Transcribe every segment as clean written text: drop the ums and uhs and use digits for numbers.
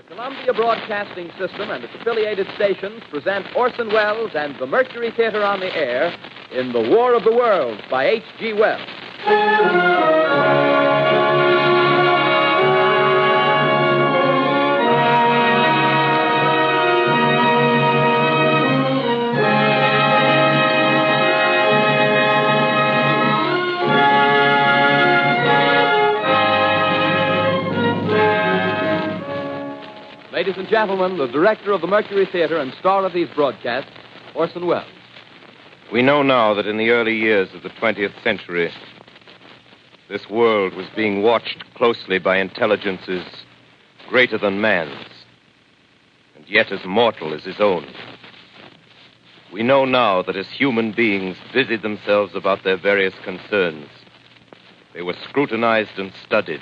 Columbia Broadcasting System and its affiliated stations present Orson Welles and the Mercury Theater on the air in The War of the Worlds by H.G. Wells. Ladies and gentlemen, the director of the Mercury Theater and star of these broadcasts, Orson Welles. We know now that in the early years of the 20th century, this world was being watched closely by intelligences greater than man's, and yet as mortal as his own. We know now that as human beings busied themselves about their various concerns, they were scrutinized and studied,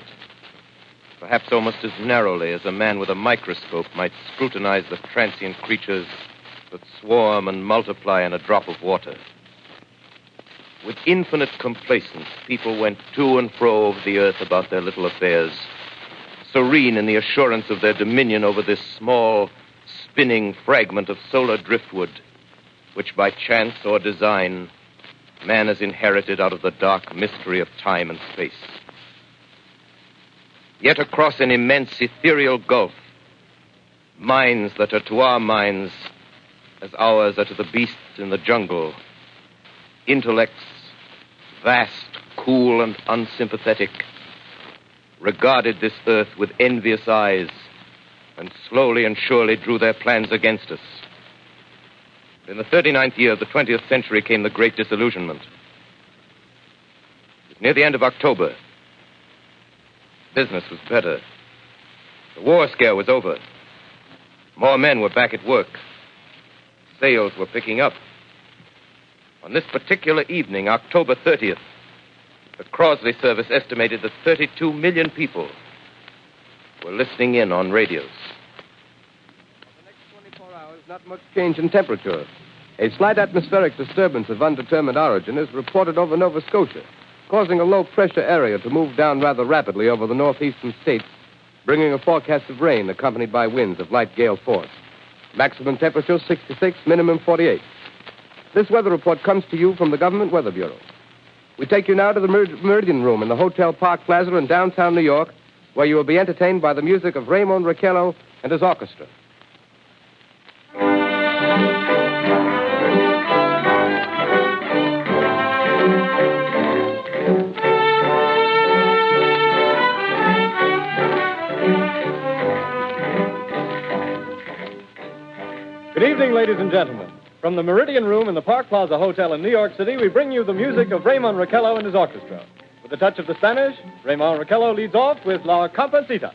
perhaps almost as narrowly as a man with a microscope might scrutinize the transient creatures that swarm and multiply in a drop of water. With infinite complacence, people went to and fro over the earth about their little affairs, serene in the assurance of their dominion over this small, spinning fragment of solar driftwood, which by chance or design, man has inherited out of the dark mystery of time and space. Yet across an immense ethereal gulf, minds that are to our minds as ours are to the beasts in the jungle, intellects vast, cool, and unsympathetic, regarded this earth with envious eyes and slowly and surely drew their plans against us. In the 39th year of the 20th century came the Great Disillusionment. It was near the end of October. Business was better. The war scare was over. More men were back at work. Sales were picking up. On this particular evening, October 30th, the Crosley service estimated that 32 million people were listening in on radios. For the next 24 hours, not much change in temperature. A slight atmospheric disturbance of undetermined origin is reported over Nova Scotia, causing a low-pressure area to move down rather rapidly over the northeastern states, bringing a forecast of rain accompanied by winds of light gale force. Maximum temperature 66, minimum 48. This weather report comes to you from the Government Weather Bureau. We take you now to the Meridian Room in the Hotel Park Plaza in downtown New York, where you will be entertained by the music of Raymond Raquello and his orchestra. Good evening, ladies and gentlemen. From the Meridian Room in the Park Plaza Hotel in New York City, we bring you the music of Raymond Raquello and his orchestra. With a touch of the Spanish, Raymond Raquello leads off with La Comparsita.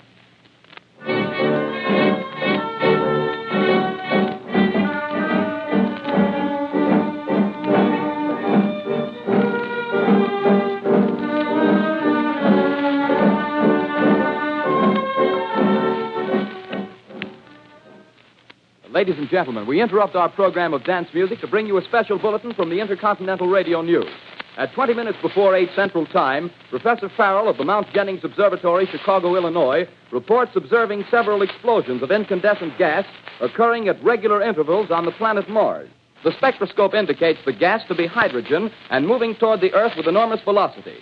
Ladies and gentlemen, we interrupt our program of dance music to bring you a special bulletin from the Intercontinental Radio News. At 20 minutes before 8 Central Time, Professor Farrell of the Mount Jennings Observatory, Chicago, Illinois, reports observing several explosions of incandescent gas occurring at regular intervals on the planet Mars. The spectroscope indicates the gas to be hydrogen and moving toward the Earth with enormous velocity.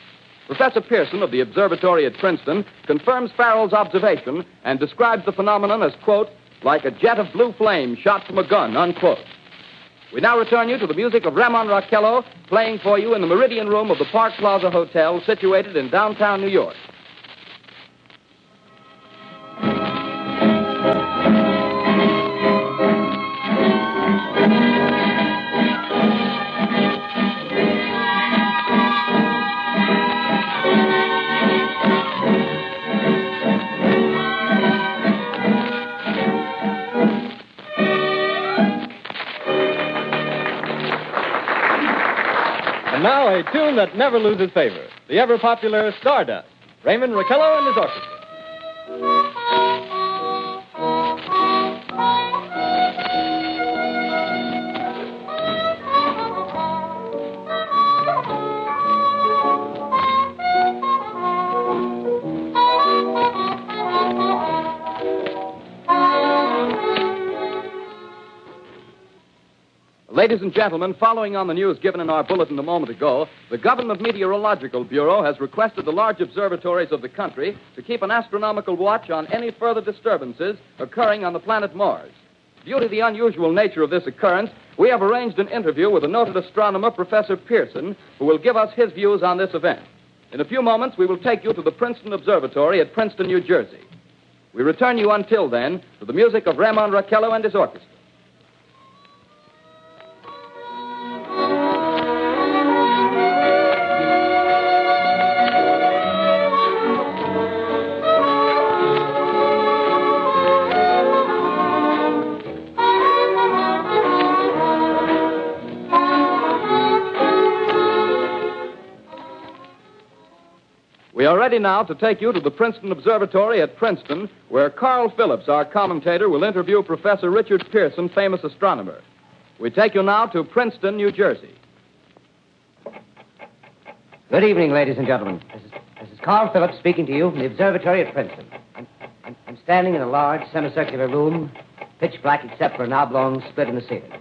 Professor Pearson of the observatory at Princeton confirms Farrell's observation and describes the phenomenon as, quote, like a jet of blue flame shot from a gun, unquote. We now return you to the music of Raymond Raquello, playing for you in the Meridian Room of the Park Plaza Hotel, situated in downtown New York. And now a tune that never loses favor, the ever-popular Stardust, Raymond Raquello and his orchestra. Ladies and gentlemen, following on the news given in our bulletin a moment ago, the Government Meteorological Bureau has requested the large observatories of the country to keep an astronomical watch on any further disturbances occurring on the planet Mars. Due to the unusual nature of this occurrence, we have arranged an interview with the noted astronomer, Professor Pearson, who will give us his views on this event. In a few moments, we will take you to the Princeton Observatory at Princeton, New Jersey. We return you until then to the music of Ramon Raquello and his orchestra. We are ready now to take you to the Princeton Observatory at Princeton, where Carl Phillips, our commentator, will interview Professor Richard Pearson, famous astronomer. We take you now to Princeton, New Jersey. Good evening, ladies and gentlemen. This is Carl Phillips speaking to you from the observatory at Princeton. I'm standing in a large semicircular room, pitch black except for an oblong split in the ceiling.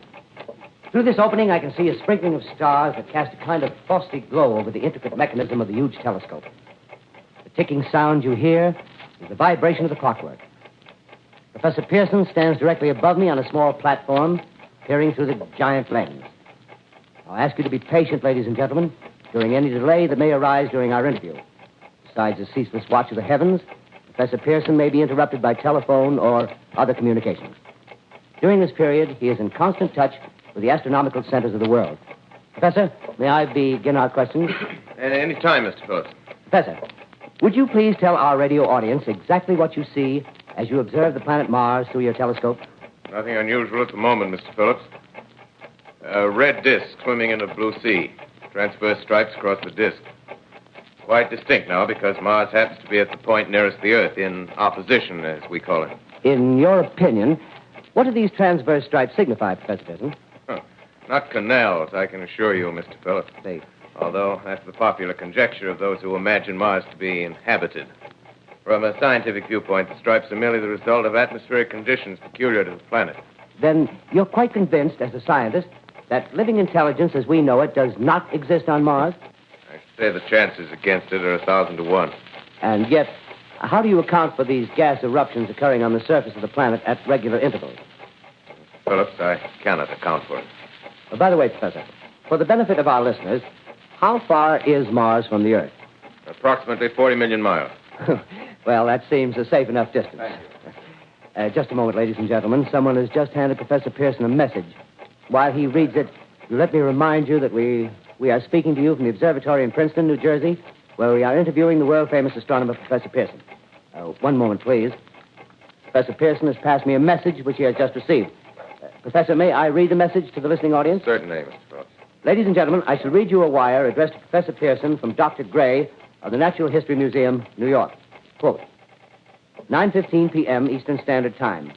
Through this opening, I can see a sprinkling of stars that cast a kind of frosty glow over the intricate mechanism of the huge telescope. The ticking sound you hear is the vibration of the clockwork. Professor Pearson stands directly above me on a small platform, peering through the giant lens. I'll ask you to be patient, ladies and gentlemen, during any delay that may arise during our interview. Besides the ceaseless watch of the heavens, Professor Pearson may be interrupted by telephone or other communications. During this period, he is in constant touch with the astronomical centers of the world. Professor, may I begin our questions? Any time, Mr. Phillips. Professor, would you please tell our radio audience exactly what you see as you observe the planet Mars through your telescope? Nothing unusual at the moment, Mr. Phillips. A red disk swimming in a blue sea. Transverse stripes across the disk. Quite distinct now because Mars happens to be at the point nearest the Earth, in opposition, as we call it. In your opinion, what do these transverse stripes signify, Professor Pearson? Not canals, I can assure you, Mr. Phillips. They... Although that's the popular conjecture of those who imagine Mars to be inhabited. From a scientific viewpoint, the stripes are merely the result of atmospheric conditions peculiar to the planet. Then you're quite convinced, as a scientist, that living intelligence as we know it does not exist on Mars? I should say the chances against it are 1,000 to 1. And yet, how do you account for these gas eruptions occurring on the surface of the planet at regular intervals? Phillips, I cannot account for it. By the way, Professor, for the benefit of our listeners, how far is Mars from the Earth? Approximately 40 million miles. Well, that seems a safe enough distance. Just a moment, ladies and gentlemen. Someone has just handed Professor Pearson a message. While he reads it, let me remind you that we are speaking to you from the observatory in Princeton, New Jersey, where we are interviewing the world-famous astronomer, Professor Pearson. One moment, please. Professor Pearson has passed me a message which he has just received. Professor, may I read the message to the listening audience? Certainly, Mr. Phillips. Ladies and gentlemen, I shall read you a wire addressed to Professor Pearson from Dr. Gray of the Natural History Museum, New York. Quote, 9:15 p.m. Eastern Standard Time.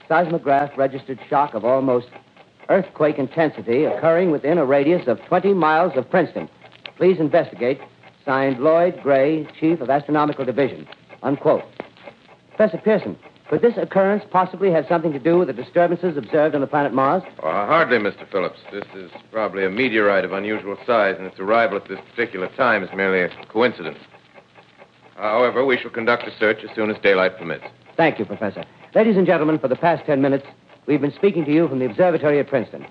Seismograph registered shock of almost earthquake intensity occurring within a radius of 20 miles of Princeton. Please investigate. Signed, Lloyd Gray, Chief of Astronomical Division. Unquote. Professor Pearson, could this occurrence possibly have something to do with the disturbances observed on the planet Mars? Hardly, Mr. Phillips. This is probably a meteorite of unusual size, and its arrival at this particular time is merely a coincidence. However, we shall conduct a search as soon as daylight permits. Thank you, Professor. Ladies and gentlemen, for the past 10 minutes, we've been speaking to you from the observatory at Princeton,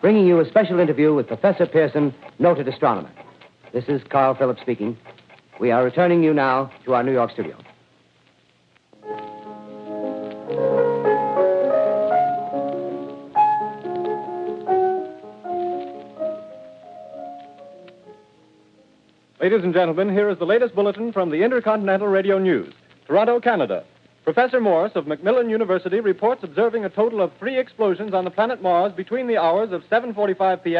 bringing you a special interview with Professor Pearson, noted astronomer. This is Carl Phillips speaking. We are returning you now to our New York studio. Ladies and gentlemen, here is the latest bulletin from the Intercontinental Radio News. Toronto, Canada. Professor Morse of Macmillan University reports observing a total of 3 explosions on the planet Mars between the hours of 7:45 p.m.